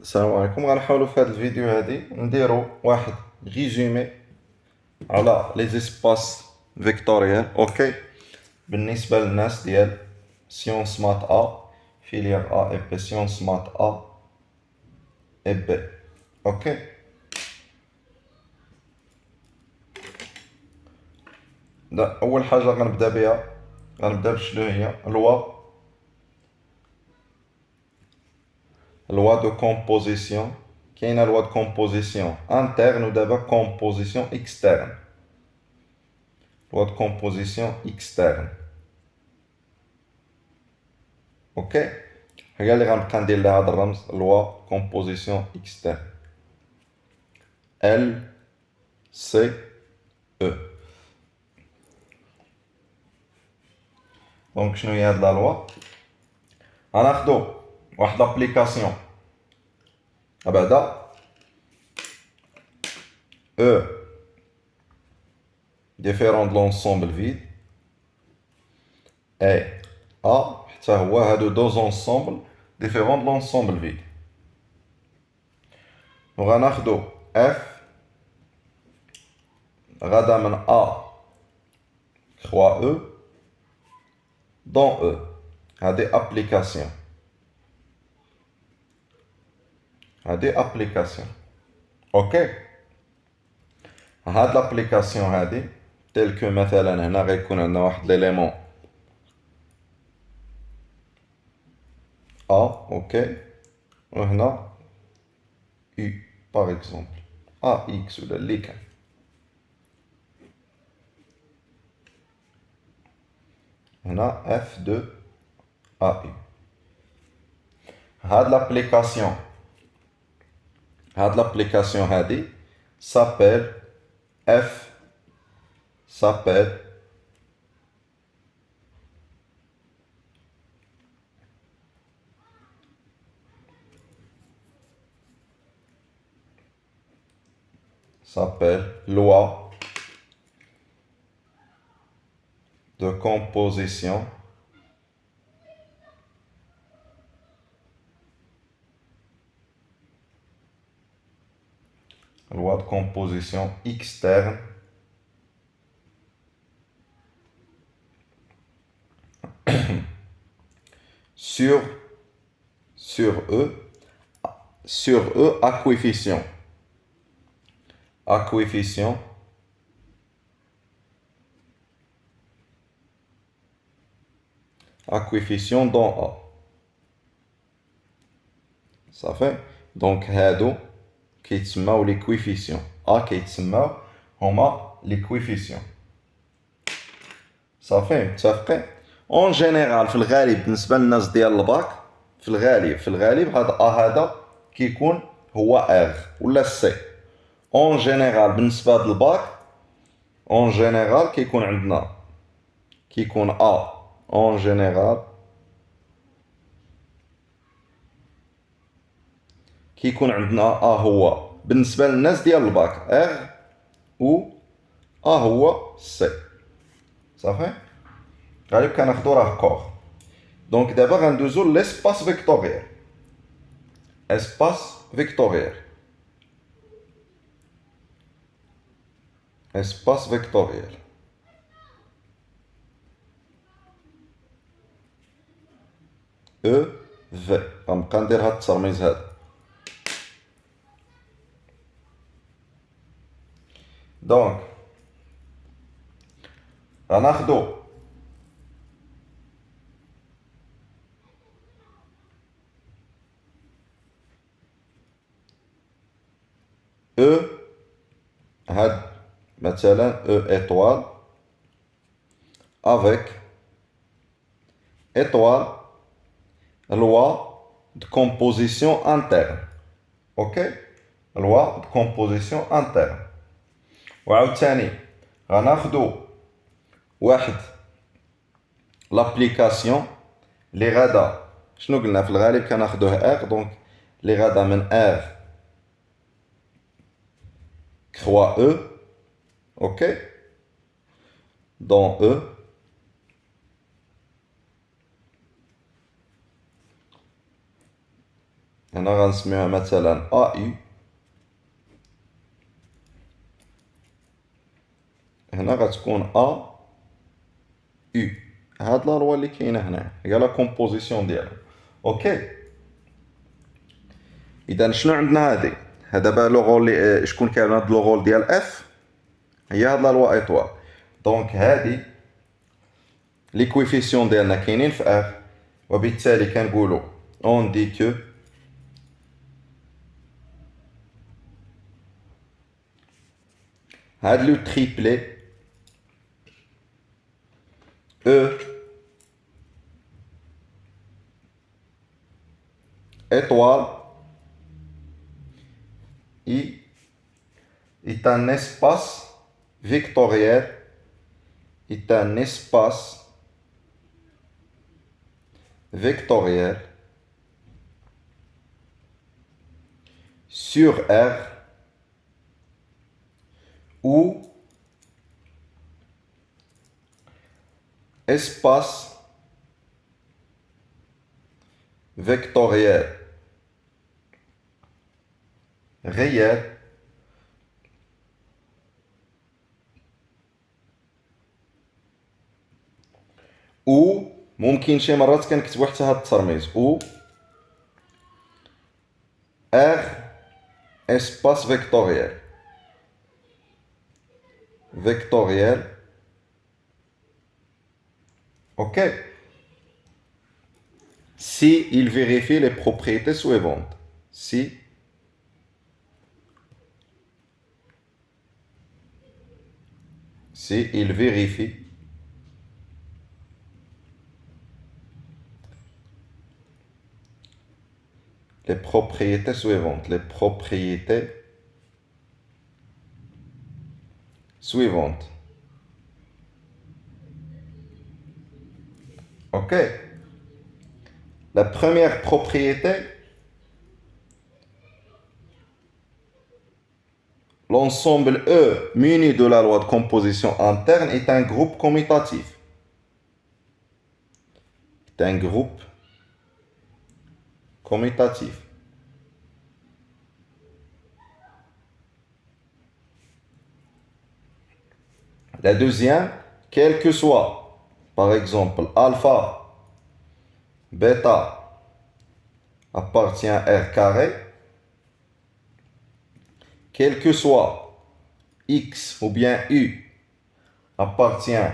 السلام عليكم. غنحاولوا في هذا الفيديو هادي نديرو واحد ريزومي على لي زيسباس فيكتوريال. اوكي، بالنسبه للناس ديال سيونس مات ا، فيليير ا اي بي، سيونس مات ا اي بي. اوكي، اول حاجه غنبدا بها، غنبدا بشنو هي لوا دو كومبوزيسيون. كاينه لوا دو كومبوزيسيون انترن ودابا كومبوزيسيون اكسترن. لوا دو كومبوزيسيون اكسترن. اوكي، هي اللي غنبقى ندير لها هاد الرمز، لوا كومبوزيسيون اكسترن، ال سي او. دونك شنو هي هاد لا لوا؟ غناخدو واحد لابليكاسيون بعدا او ديفيرون دو لونسومبل فيد اي ا حتى هو هادو دو زونسومبل ديفيرون دو لونسومبل فيد. وغناخدو اف غادا من ا خوا او دون او. هادي ابليكاسيون، هادي ابليكاسيون. اوكي، هاد لابليكاسيون هادي تيل كو مثلا هنا غيكون عندنا واحد ليليمون ا. اوكي، وهنا U par exemple AX ولا اللي كان. هنا F de AI. هاد l'application هادي s'appelle F s'appelle loi de composition externe sur E à coefficient dans A. Ça fait donc هادو كيتسماو لي كويفيسيون ا، كيتسماو هما لي كويفيسيون. صافي متفقين. اون جينيرال في الغالب بالنسبه للناس ديال الباك، في الغالب هذا ا هذا كيكون هو ار ولا سي. اون جينيرال بالنسبه لهاد الباك، اون جينيرال كيكون عندنا كيكون ا اون جينيرال كيكون عندنا ا هو بالنسبه للناس ديال الباك ار، و ا هو سي. صافي، غالب كناخدو راه كور. دونك دابا غندوزو ليسباس فيكتوريال. اسباس فيكتوريال، اسباس فيكتوريال. او في غنبقى ندير هاد الترميز هذا. دونك غناخدو او هاد مثلا او étoile avec étoile loi de composition interne. ok، loi de composition interne. وعاوتاني غناخدو واحد لابليكاسيون اللي غادا، شنو قلنا في الغالب كناخدوه ار، دونك اللي غادا من ار كخوا او. اوكي، دون او هنا غنسميوها مثلا AI. هنا غتكون AU. هاد لا لوا اللي كاينه هنا هي لا كومبوزيسيون ديالها. اوكي. اذا شنو عندنا هادي؟ دابا لو رول اللي شكون كاين هاد لو رول ديال اف هي هاد لا لوا ايطوال. دونك هادي لي كويفيسيون ديالنا كاينين في اف، وبالتالي كنقولوا اون دي كو هاد لو تريبلي او étoile est un espace vectoriel, est un espace vectoriel sur R où espace vectoriel réel ou ممكن شي مرات كنكتبو حتى هاد الترميز ou R espace vectoriel ok, si il vérifie les propriétés suivantes. Si il vérifie les propriétés suivantes. Les propriétés suivantes. Ok. La première propriété, l'ensemble E muni de la loi de composition interne est un groupe commutatif. C'est un groupe commutatif. La deuxième, quel que soit, par exemple, alpha, bêta appartient à R carré, quel que soit X ou bien U appartient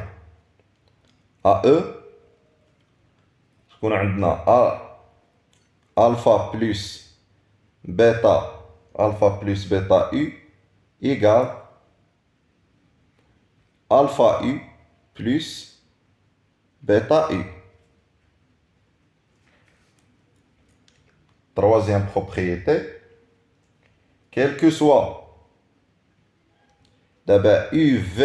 à E, on a alpha plus bêta U égale alpha U plus bêta U. Troisième propriété, quel que soit d'abord UV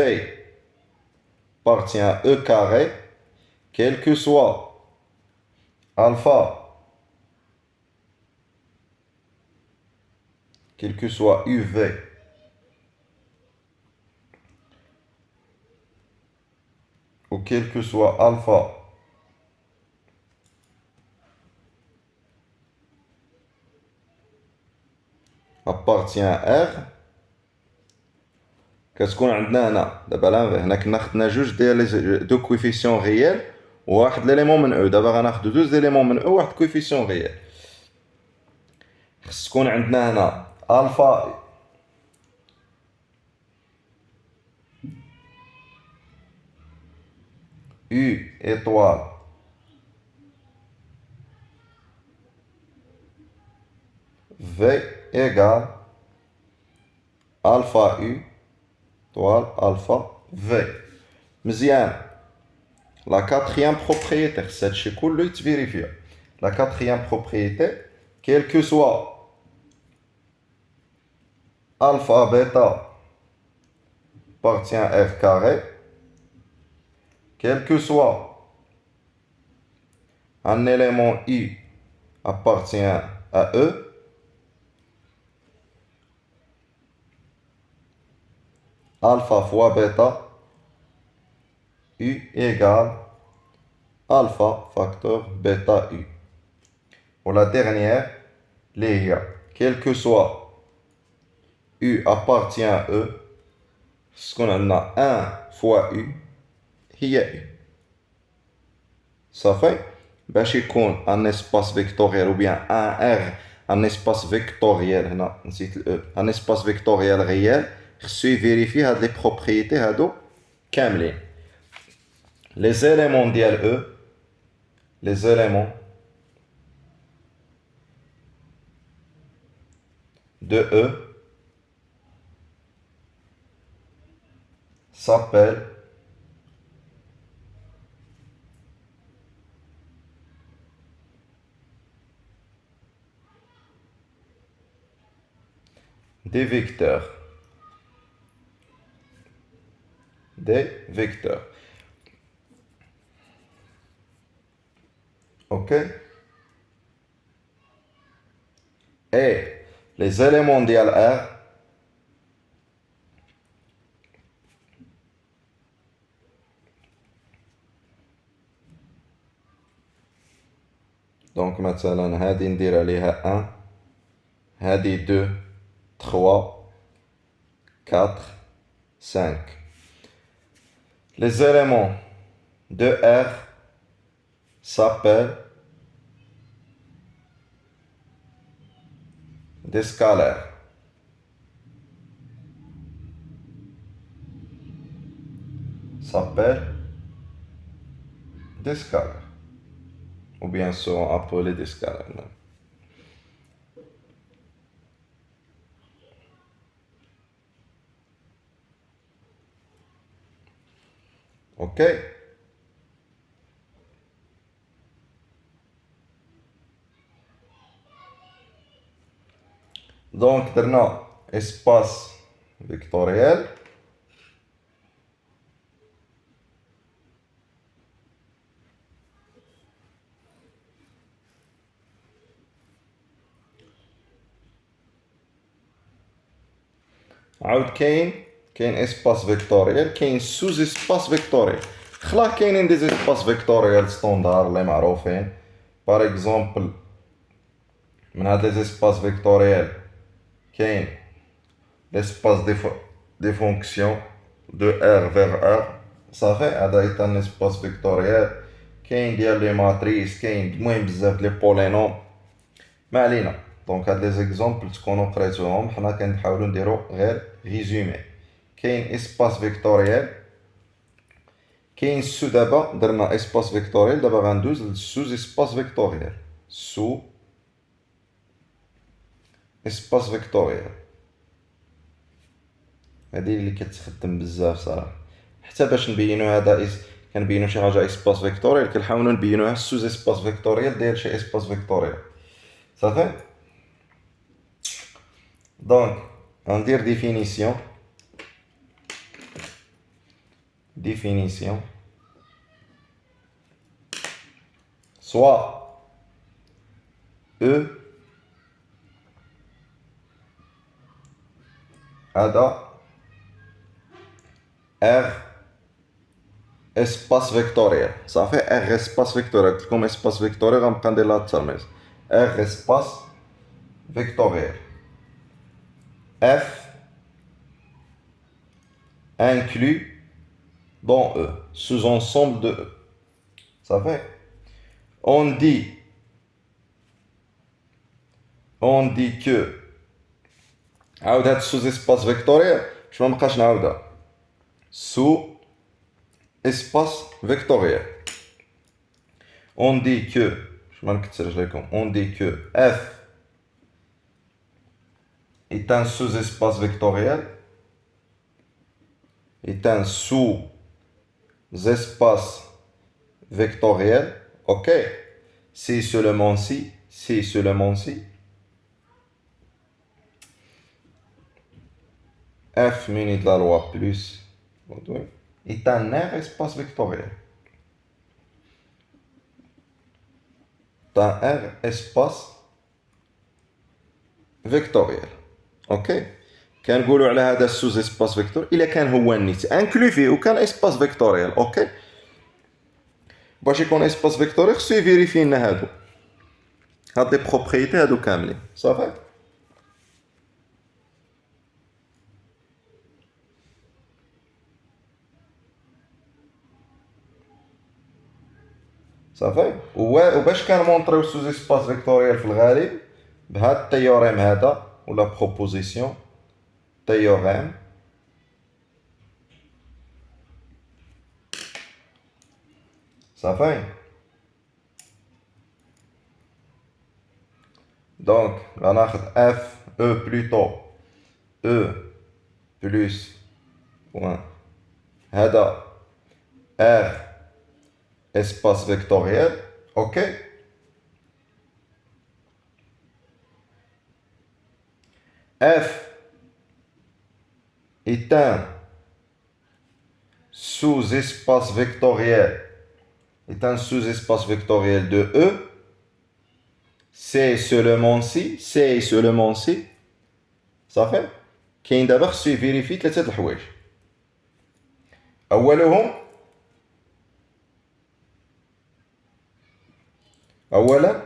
appartient à E carré, quel que soit alpha, quel que soit UV ou quel que soit alpha appartient à R. Qu'est-ce qu'on a هنا دابا لا هنا كنا خدنا جوج ديال دو كويفيسيون ريال وواحد ليليمون من او. دابا غناخدو دوز ليليمون من او واحد كويفيسيون ريال. خص تكون عندنا هنا الفا U étoile V égale alpha U étoile alpha V. مزيان. La quatrième propriété, c'est chez كله تفيريفيا. La quatrième propriété, quel que soit alpha bêta appartient à R carré, quel que soit un élément I appartient à E, alpha fois bêta U égale alpha facteur bêta U. Pour la dernière, quel que soit U appartient à E, ce qu'on a 1 fois U, هي U. Ça fait, باش يكون un espace vectoriel ou bien un R, un espace vectoriel, هنا نسيت ال E, un espace vectoriel réel, خصو يفيريفي هاد لي propriétés هادو كاملين. Les éléments ديال E, les éléments de E s'appellent des vecteurs. Des vecteurs. Ok? Et les éléments ديال R donc مثلا هادي ندير عليها 1 هادي 2 3 4 5 les éléments de R s'appellent des scalaires. S'appellent des scalaires. Ou bien seront appelés des scalaires même. Ok? Donc, درنا espace vectoriel. عاود كاين espace vectoriel, كاين sous espace vectoriel. خلا كاينين دي espace vectoriel ستوندار اللي معروفين. Par exemple من هاد لي espace vectoriel كاين l'espace des fonctions de R vers R. صافي هذا est un espace vectoriel. كاين ديال لي ماتريس كاين المهم بزاف لي بولينوم ما علينا. دونك هاد لي زيكزامبل تكونوا قريتوهم حنا كنحاولوا نديرو غير ريزومي. كاين اسباس فيكتوريال كاين سو دابا درنا اسباس فيكتوريال دابا غندوز للسوز اسباس فيكتوريال سو اسباس فيكتوريال هادي اللي كتخدم بزاف صراحه حتى باش نبينو هذا كنبينو شي حاجه اسباس فيكتوريال كنحاولوا نبينوها سوز اسباس فيكتوريال ديال شي اسباس فيكتوريال صافي. Donc, on dire définition. Définition. Soit E ada R espace vectoriel. Ça fait R espace vectoriel. Comme espace vectoriel, on prend de la termes. R espace vectoriel. F inclus dans E, sous-ensemble de E. Ça fait? On dit que عاود هاد sous-espace vectoriel باش مابقاش نعاودها sous-espace vectoriel. On dit que je ما نكترش لكم on dit que F est un sous-espace vectoriel, est un sous-espace vectoriel, ok, si seulement si, F muni de la loi plus, est un R espace vectoriel. Un R espace vectoriel. اوكي كنقولوا على هذا السوز اسباس فيكتور الا كان هو النيت انكلو فيه وكان اسباس فيكتوريال. اوكي باش يكون اسباس فيكتوريال خصو يفيريفي لنا هادو هاد لي بروبريتي هادو كاملين صافي. صافي وباش كنمونطريو سوز اسباس فيكتوريال في الغالب بهاد التيوريم هذا ولا بروبوزيسيون تيوريم. صافي. دونك غناخد اف او بلوتو او بلس بوان هذا ار espace vectoriel, ok. F est un sous-espace vectoriel, de E. C'est seulement si, ça fait. كاين دابا خصو يفيريفي ثلاثة د الحوايج. أولا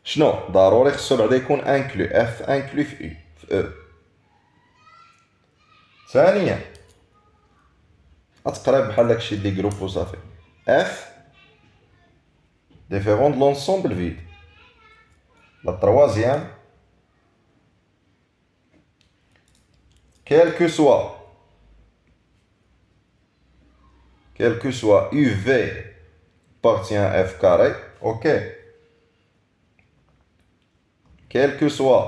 شنو ضروري خصو بعدا يكون انكلو اف انكلو في او. ثانيا غتقرا بحال داكشي دي جروب وصافي. اف différent de l'ensemble vide. La troisième, quel que soit UV appartient à F carré, ok. Quel que soit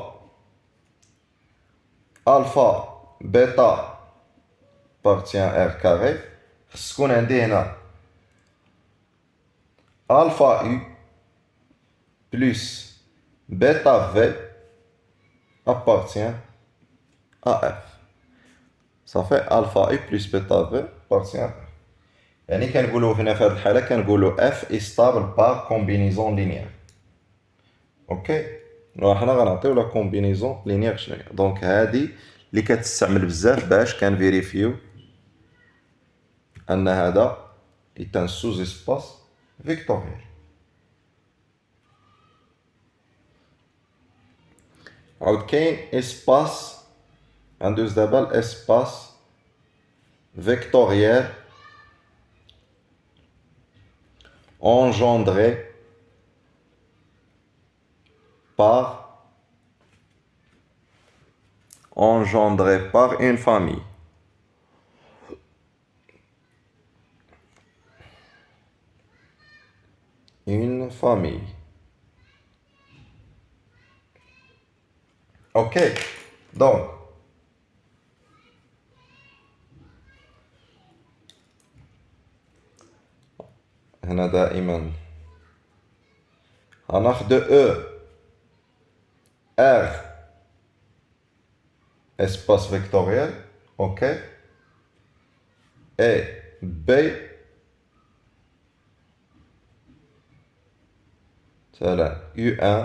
alpha, bêta appartient à R carré, خص تكون عندي هنا alpha U plus bêta V appartient à F. Ça fait alpha U plus bêta V appartient à F. يعني كنقولو هنا في هذه الحالة كنقولو F est stable par combinaison linéaire. اوكي. حنا غنعطيو لا كومبينيزون لينيير شنو هي. دونك هادي اللي كتستعمل بزاف باش كنفيريفيو ان هذا est un sous-espace vectoriel. عاود كاين espace ندوز دابا الاسباس vectoriel engendré par une famille. Une famille. Ok. Donc, هنا دائما هناخد E R espace vectoriel, ok, et B c'est UN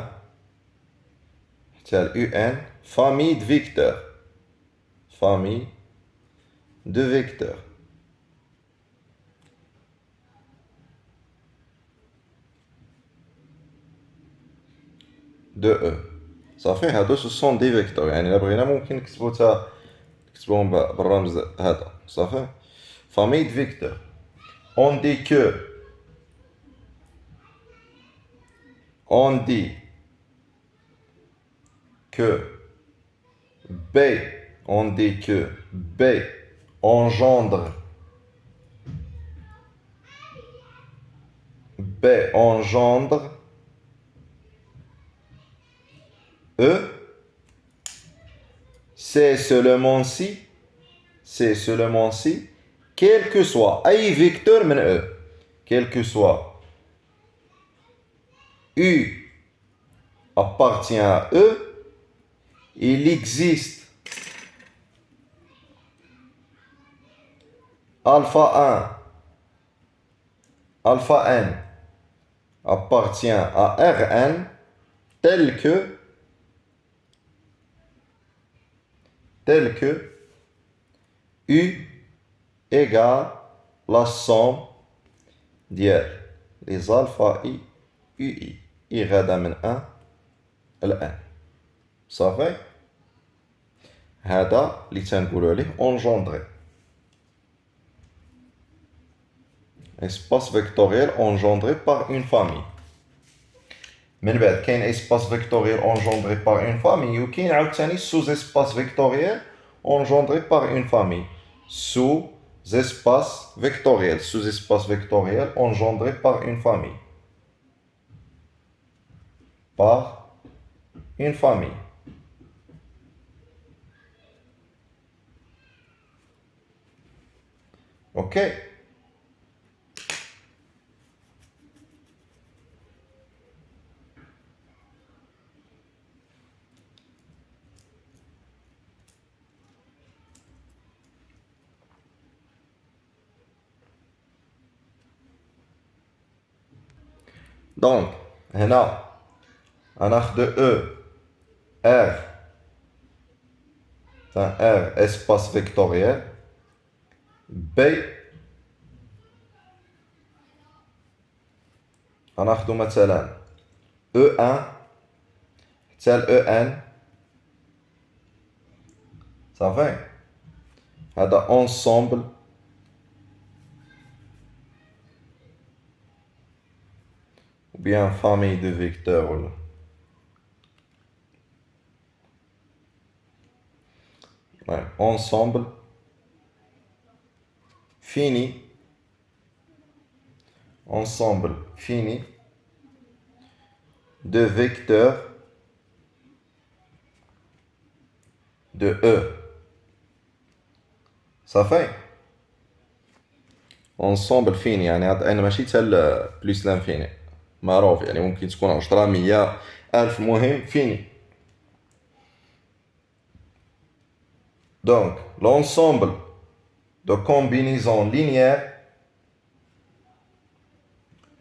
c'est UN famille de vecteurs. De E. صافي هادو ce sont des vecteurs يعني إلا بغينا ممكن نكتبوهم بالرمز هذا صافي. famille de vecteurs. On dit que B engendre E, c'est seulement si, quel que soit أي vecteur من E, quel que soit U appartient à E, il existe alpha n appartient à Rn tel que U égale la somme ديال les alpha I UI. I غادا من 1 الآن. صافي؟ هذا اللي تنقولو عليه engendré. Espace vectoriel engendré par une famille. من بعد كاين espace vectoriel engendré par une famille وكاين عاوتاني sous-espace vectoriel engendré par une famille. Sous-espace vectoriel engendré par une famille. Par une famille. Ok? Donc, هنا غناخدو E R R espace vectoriel B غناخدو مثلا E1 حتى EN صافي هذا ensemble ou bien famille de vecteurs ولا ensemble fini de vecteurs de E. صافي ensemble fini يعني هاد ان ماشي حتى بلوس لانفيني معروف يعني ممكن تكون 10 100 1000 المهم fini. Donc l'ensemble de combinaisons linéaires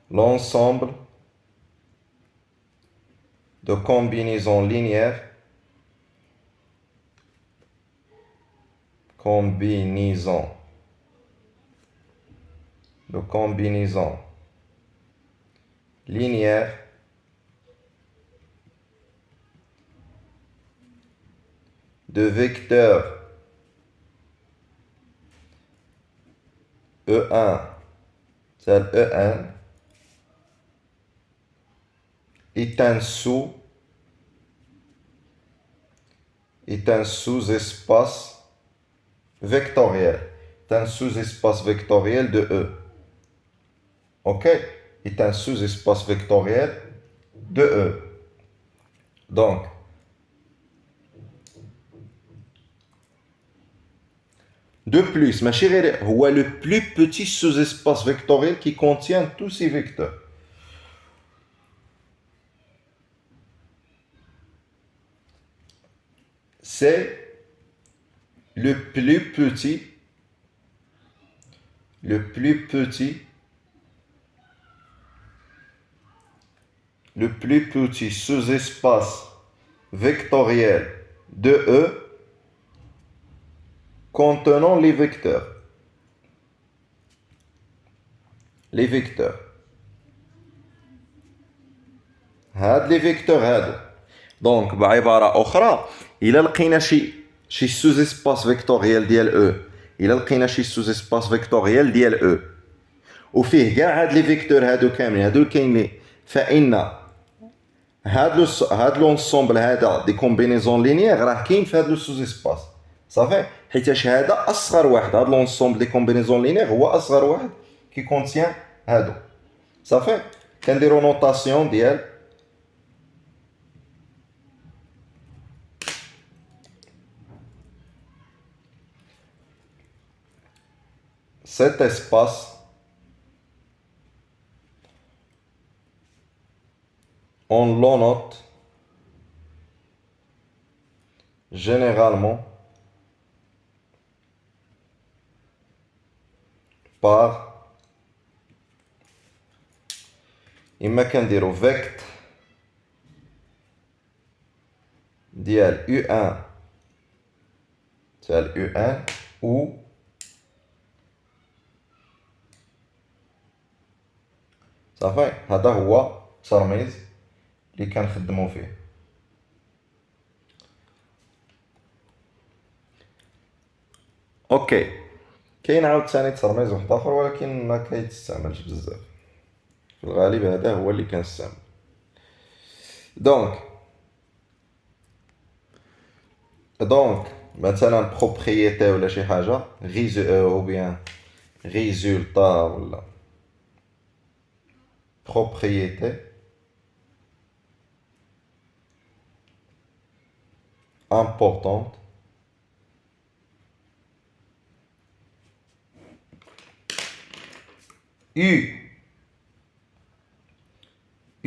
l'ensemble de combinaisons linéaires linéaires de vecteurs E1 tel En est un sous-espace vectoriel. C'est un sous-espace vectoriel de E. Ok? Est un sous-espace vectoriel de E. Donc, de plus, ma chérie, هو le plus petit sous-espace vectoriel qui contient tous ces vecteurs. C'est le plus petit sous-espace vectoriel de E contenant les vecteurs. هاد les vecteurs هادو. Donc بعبارة أخرى إلا لقينا شي sous-espace vectoriel ديال E إلا لقينا شي sous-espace vectoriel ديال E وفيه كاع هاد لي فيكتور هادو كاملين هادو اللي كاينين فإن هاد لونسومبل هذا دي كومبينيزون لينيير راه كاين في هاد لو سوز-اسباس صافي حيتاش هذا اصغر واحد هاد لونسومبل دي كومبينيزون لينيير هو اصغر واحد كي كونتيان هادو صافي كنديرو نوطاسيون ديال cet espace on le note généralement par إما كنديرو vect ديال U1 تاع U1 ou صافي هذا هو الترميز اللي كنخدمو فيه اوكي. كاين عاوتاني ترميز واحد اخر ولكن ما كيتستعملش بزاف، في الغالب هذا هو اللي كنستعمل. دونك مثلا بروبريتي ولا شي حاجه او بيان ريزولتا ولا propriété importante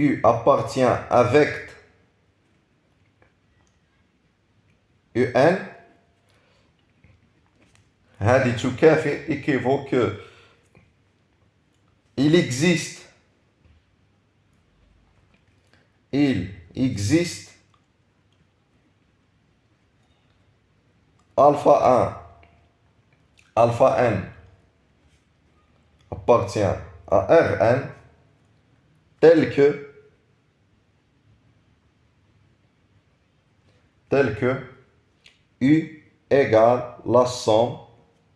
U appartient avec UN هذه تكافئ équivaut que il existe alpha 1 alpha n appartient à Rn tel que U égale la somme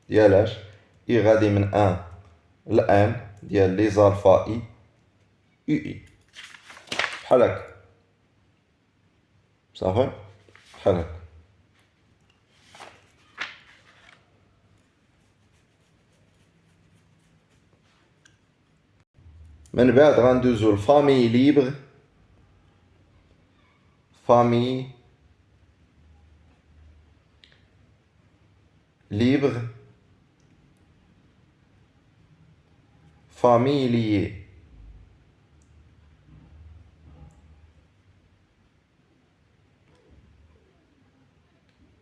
ديال I غادي من 1 ل n ديال les alpha I UI بحال هكا صافي بحال هكا. من بعد غندوزو الفامي ليبر famille libre familier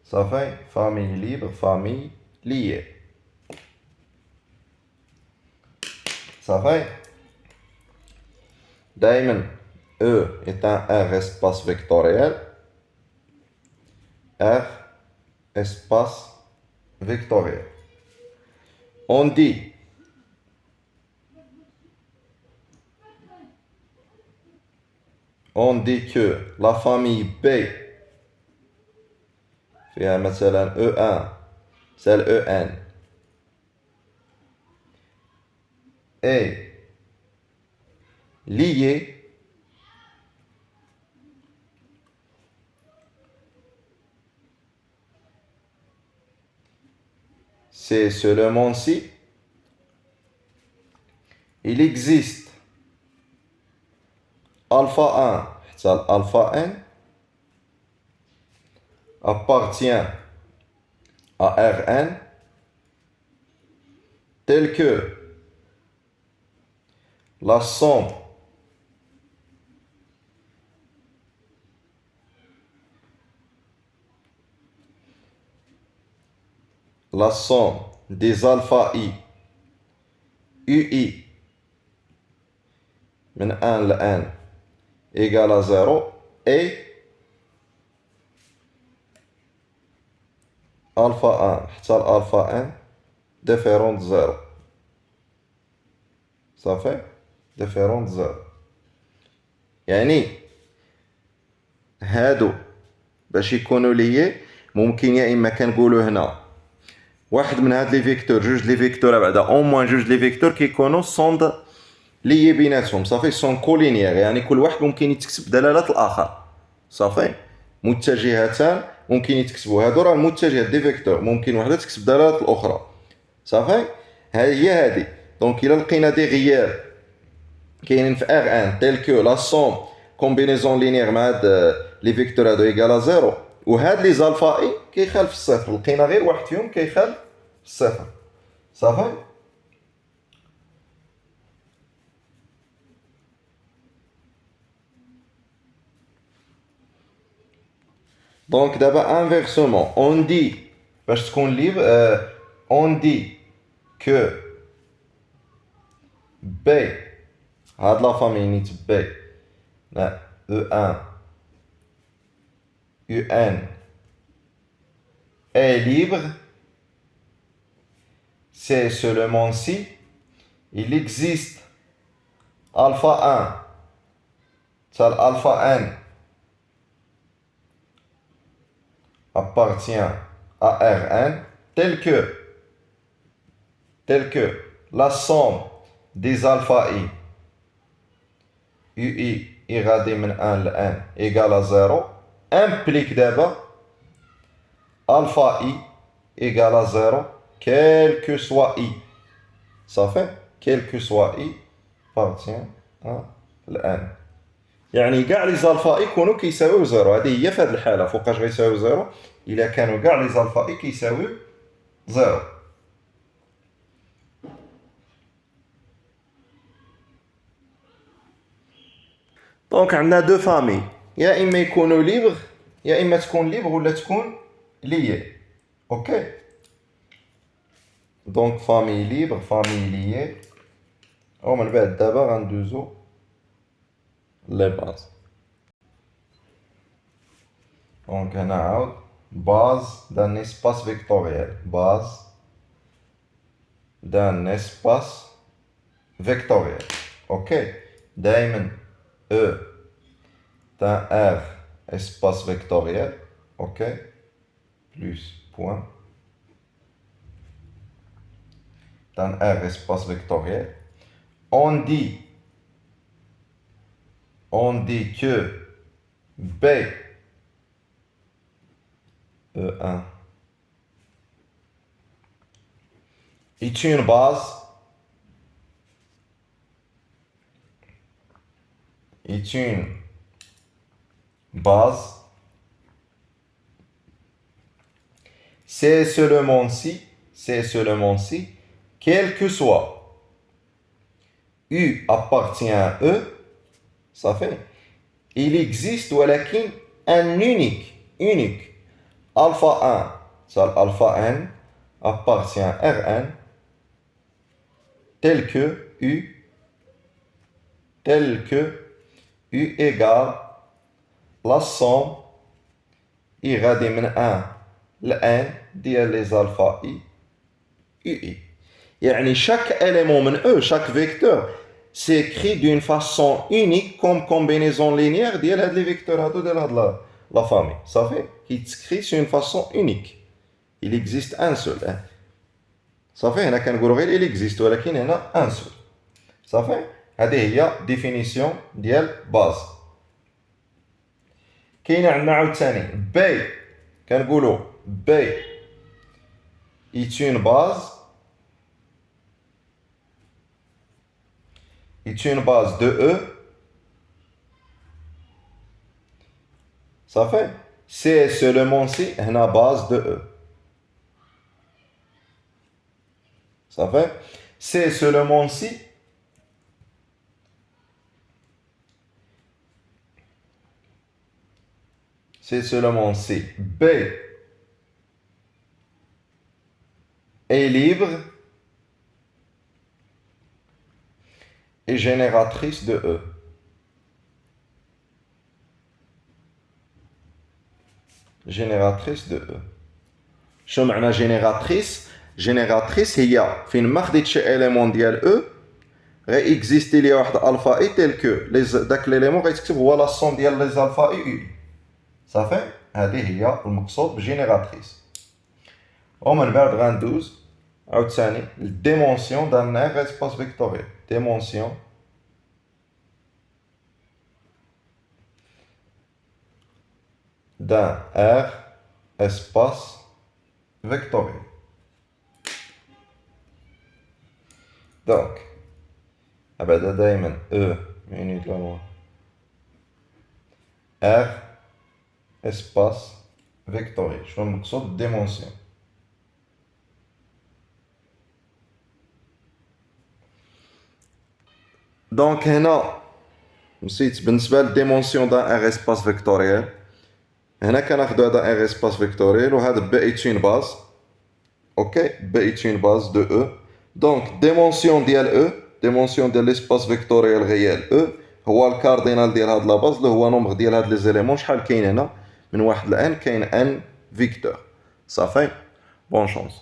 صافي famille libre famille liée صافي. دائما E est un R espace vectoriel. R espace vectoriel. On dit que la famille B فيها مثلا E1 celle EN est liée c'est seulement si il existe alpha 1 حتى alpha n appartient à Rn tel que la somme des alpha I UI من 1 ل n égale à 0 et alpha 1 حتى alpha n différent de 0 صافي différent de 0. يعني هادو باش يكونوا ليي ممكن يا اما كنقولوا هنا واحد من هاد لي فيكتور جوج لي فيكتور بعدا او موان جوج لي فيكتور كيكونوا سوند ليي بيناتهم صافي سون كولينيير يعني كل واحد ممكن يتكتب دلاله الاخر صافي. متجهتان ممكن يتكتبوا هادو راه متجهات دي فيكتور ممكن وحده تكتب دلاله الاخرى صافي. هي هادي دونك الا لقينا دي غياب كاينين في ار ان تيل كو لا سوم كومبينيزون لينيير مع هاد لي فيكتور هادو ايكالا زيرو وهاد لي زالفا اي كيخالف الصفر لقينا غير واحد فيهم كيخالف الصفر صافي. دونك دابا انفيرسومون اون دي باش تكون ليبر اون دي كو بي هاد لا فامي نيت بي لا E1 UN est libre, c'est seulement si il existe alpha 1 tel alpha n appartient à Rn tel que telle que la somme des alpha i, ui irradié من 1 ل 1 égale à 0, implique d'abord alpha i égale à 0, quel que soit i. Ça fait quel que soit i appartient à n. يعني كاع لي زالفا اي يكونوا كيساويو زيرو. هذه هي في هذه الحاله فوقاش غيساويو زيرو الا كانوا كاع لي زالفا اي كيساويو زيرو. دونك عندنا دو فامي، يا اما يكونوا ليبر يا اما تكون ليبر ولا تكون ليي. اوكي دونك فامي ليبر فامي ليي، ومن بعد دابا غندوزو لي باز. دونك هنا عاود باز d'un espace vectoriel، باز d'un espace vectoriel. اوكي دائما E d'un R espace vectoriel, ok, plus point d'un R espace vectoriel. On dit que B E1 est une base c'est seulement si, quel que soit U appartient à E, ça fait, il existe un unique alpha 1, ça alpha n appartient à Rn, tel que U égale la somme irradiée من 1 ل n ديال les alpha i ui. يعني chaque élément من E, chaque vecteur s'écrit d'une façon unique comme combinaison linéaire ديال هاد les vecteurs هادو ديال هاد la famille. Ça fait qu'il s'écrit sur une façon unique. Il existe un seul. Ça fait هنا كنقولوا غير il existe ولكن هنا un seul. Ça fait هذه هي définition ديال باز. كاين عندنا عاوتاني B، كنقولوا B est une base de E. Ça fait c'est seulement si هنا base de E. Ça fait c'est seulement si B est libre et génératrice de E. Génératrice de E. شو معنى جينيراتريس هي فين ما خديت شي اليمون ديال او غي اكزيستي ليا واحد الفا اي تيل كو داك ليليمون غيتكتب هو لا سوم ديال لي الفا اي او. صافي هذه هي المقصود بجينيراتريس. ومن بعد غندوز عاوتاني الديمونسيون دان ار اسباس فيكتوريال. ديمونسيون d'un R espace vectoriel. Donc, أبدا دايما E minute la loi R espace vectoriel. شنو المقصود بالديمونسيون؟ دونك هنا نسيت بالنسبة للديمونسيون دان ار اسباس فيكتوريال. هنا كناخدو هذا ار اسباس فيكتوريال وهذا بي ايت اون باز. اوكي بي ايت اون باز دو او. دونك ديمونسيون ديال او، ديمونسيون ديال ليسباس فيكتوريال ريال او هو الكاردينال ديال هاد لاباز اللي هو نومبر ديال هاد لي زيليمون. شحال كاين هنا؟ من 1 ل n كاين n فيكتور. صافي بون شونس.